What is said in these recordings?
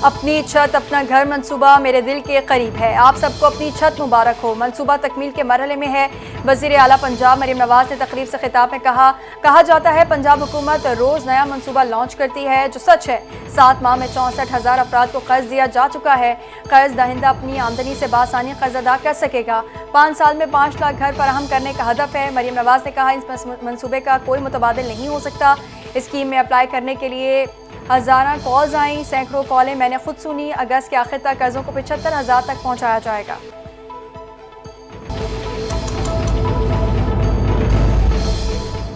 اپنی چھت اپنا گھر منصوبہ میرے دل کے قریب ہے. آپ سب کو اپنی چھت مبارک ہو. منصوبہ تکمیل کے مرحلے میں ہے. وزیر اعلیٰ پنجاب مریم نواز نے تقریب سے خطاب میں کہا جاتا ہے پنجاب حکومت روز نیا منصوبہ لانچ کرتی ہے جو سچ ہے. 7 ماہ میں 64,000 افراد کو قرض دیا جا چکا ہے. قرض دہندہ اپنی آمدنی سے بآسانی قرض ادا کر سکے گا. 5 سال میں 5 لاکھ گھر فراہم کرنے کا ہدف ہے. مریم نواز نے کہا اس منصوبے کا کوئی متبادل نہیں ہو سکتا. اسکیم میں اپلائی کرنے کے لیے ہزارہ کالز آئیں. سینکڑوں کالیں میں نے خود سنی. اگست کے آخر تک قرضوں کو 75,000 تک پہنچایا جائے گا.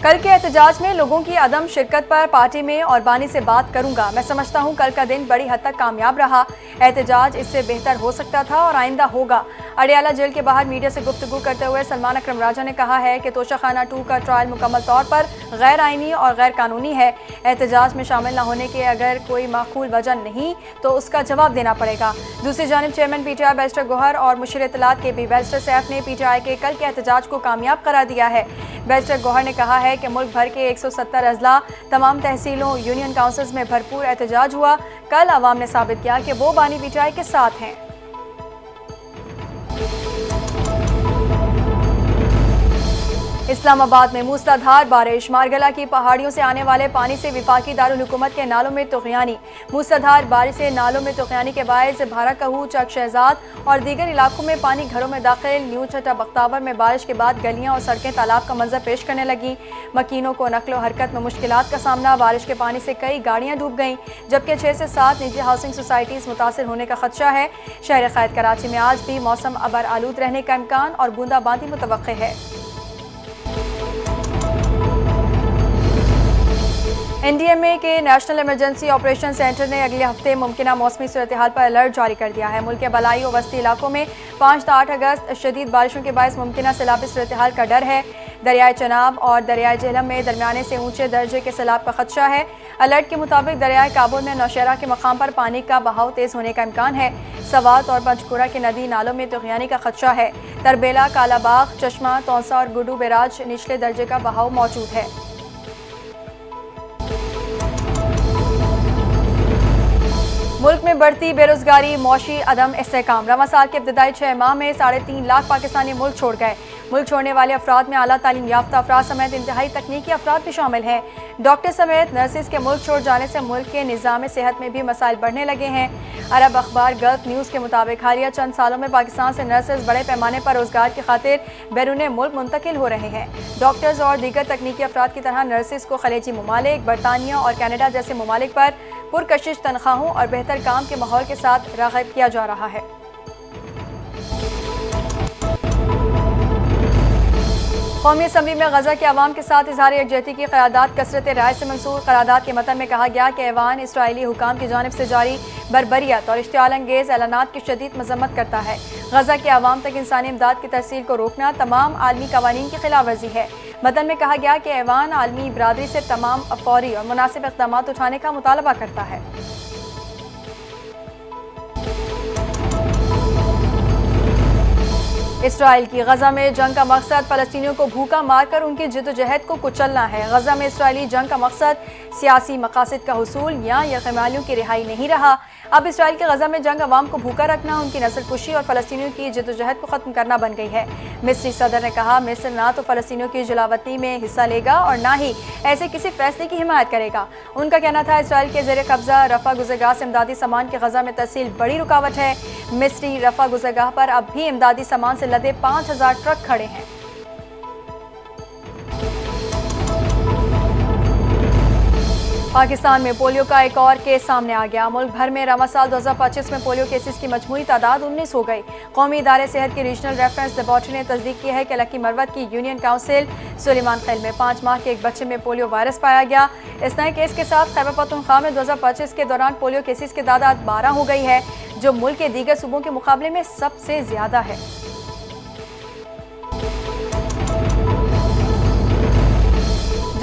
کل کے احتجاج میں لوگوں کی عدم شرکت پر پارٹی میں اور بانی سے بات کروں گا. میں سمجھتا ہوں کل کا دن بڑی حد تک کامیاب رہا. احتجاج اس سے بہتر ہو سکتا تھا اور آئندہ ہوگا. اڈیالہ جیل کے باہر میڈیا سے گفتگو کرتے ہوئے سلمان اکرم راجہ نے کہا ہے کہ توشہ خانہ 2 کا ٹرائل مکمل طور پر غیر آئینی اور غیر قانونی ہے. احتجاج میں شامل نہ ہونے کی اگر کوئی معقول وجہ نہیں تو اس کا جواب دینا پڑے گا. دوسری جانب chairman P T I barrister Gohar اور مشیر اطلاعات کے بھی بیرسٹر سیف نے پی ٹی آئی کے کل کے احتجاج کو کامیاب قرار دیا ہے. بیرسٹر گوہر نے کہا ہے کہ ملک بھر کے 170 اضلاع تمام تحصیلوں یونین کاؤنسلز میں بھرپور احتجاج ہوا. کل عوام نے ثابت کیا کہ وہ بانی پی ٹی آئی کے ساتھ ہیں. اسلام آباد میں موسلا دھار بارش. مارگلہ کی پہاڑیوں سے آنے والے پانی سے وفاقی دارالحکومت کے نالوں میں طغیانی. موسلا دھار بارش سے نالوں میں طغیانی کے باعث بھارا کہو، چک شہزاد اور دیگر علاقوں میں پانی گھروں میں داخل. نیو چھٹا بختاور میں بارش کے بعد گلیاں اور سڑکیں تالاب کا منظر پیش کرنے لگیں. مکینوں کو نقل و حرکت میں مشکلات کا سامنا. بارش کے پانی سے کئی گاڑیاں ڈوب گئیں جبکہ 6 سے 7 نجی ہاؤسنگ سوسائٹیز متاثر ہونے کا خدشہ ہے. شہر قائد کراچی میں آج بھی موسم ابر آلود رہنے کا امکان اور بوندا باندی متوقع ہے. این ڈی ایم اے کے نیشنل ایمرجنسی آپریشن سینٹر نے اگلے ہفتے ممکنہ موسمی صورتحال پر الرٹ جاری کر دیا ہے. ملک کے بالائی و وسطی علاقوں میں 5 تا 8 اگست شدید بارشوں کے باعث ممکنہ سیلابی صورتحال کا ڈر ہے. دریائے چناب اور دریائے جہلم میں درمیانے سے اونچے درجے کے سیلاب کا خدشہ ہے. الرٹ کے مطابق دریائے کابل میں نوشہرہ کے مقام پر پانی کا بہاؤ تیز ہونے کا امکان ہے. سوات اور پنچکورہ کی ندی نالوں میں طغیانی کا خدشہ ہے. تربیلا، کالا باغ، چشمہ، تونسا اور گڈو بیراج نچلے درجے کا بہاؤ موجود ہے. ملک میں بڑھتی بے روزگاری، معاشی عدم استحکام. رواں سال کے ابتدائی 6 ماہ میں 3.5 لاکھ پاکستانی ملک چھوڑ گئے. ملک چھوڑنے والے افراد میں اعلیٰ تعلیم یافتہ افراد سمیت انتہائی تکنیکی افراد بھی شامل ہیں. ڈاکٹر سمیت نرسز کے ملک چھوڑ جانے سے ملک کے نظام صحت میں بھی مسائل بڑھنے لگے ہیں. عرب اخبار گلف نیوز کے مطابق حالیہ چند سالوں میں پاکستان سے نرسز بڑے پیمانے پر روزگار کی خاطر بیرون ملک منتقل ہو رہے ہیں. ڈاکٹرز اور دیگر تکنیکی افراد کی طرح نرسز کو خلیجی ممالک، برطانیہ اور کینیڈا جیسے ممالک پر پرکشش تنخواہوں اور بہتر کام کے ماحول کے ساتھ راغب کیا جا رہا ہے. قومی اسمبلی میں غزہ کے عوام کے ساتھ اظہار یکجہتی کی قرارداد کثرت رائے سے منسوخ. قرارداد کے متن میں کہا گیا کہ ایوان اسرائیلی حکام کی جانب سے جاری بربریت اور اشتعال انگیز اعلانات کی شدید مذمت کرتا ہے. غزہ کے عوام تک انسانی امداد کی ترسیل کو روکنا تمام عالمی قوانین کی خلاف ورزی ہے. متن میں کہا گیا کہ ایوان عالمی برادری سے تمام فوری اور مناسب اقدامات اٹھانے کا مطالبہ کرتا ہے. اسرائیل کی غزہ میں جنگ کا مقصد فلسطینیوں کو بھوکا مار کر ان کی جدوجہد کو کچلنا ہے. غزہ میں اسرائیلی جنگ کا مقصد سیاسی مقاصد کا حصول یا یرغمالیوں کی رہائی نہیں رہا. اب اسرائیل کے غزہ میں جنگ عوام کو بھوکا رکھنا، ان کی نسل کشی اور فلسطینیوں کی جدوجہد کو ختم کرنا بن گئی ہے. مصری صدر نے کہا مصر نہ تو فلسطینیوں کی جلاوطنی میں حصہ لے گا اور نہ ہی ایسے کسی فیصلے کی حمایت کرے گا. ان کا کہنا تھا اسرائیل کے زیر قبضہ رفح گزرگاہ سے امدادی سامان کی غزہ میں ترسیل بڑی رکاوٹ ہے. مصری رفح گزرگاہ پر اب بھی امدادی سامان سے لدے 5,000 ٹرک کھڑے ہیں. پاکستان میں پولیو کا ایک اور کیس سامنے آ گیا. ملک بھر میں رواں سال 2025 میں پولیو کیسز کی مجموعی تعداد 19 ہو گئی. قومی ادارے صحت کی ریجنل ریفرنس لیبارٹری نے تصدیق کی ہے کہ لکی مروت کی یونین کاؤنسل سلیمان خیل میں 5 ماہ کے ایک بچے میں پولیو وائرس پایا گیا. اس نئے کیس کے ساتھ خیبر پختونخوا میں 2025 کے دوران پولیو کیسز کی تعداد 12 ہو گئی ہے جو ملک کے دیگر صوبوں کے مقابلے میں سب سے زیادہ ہے.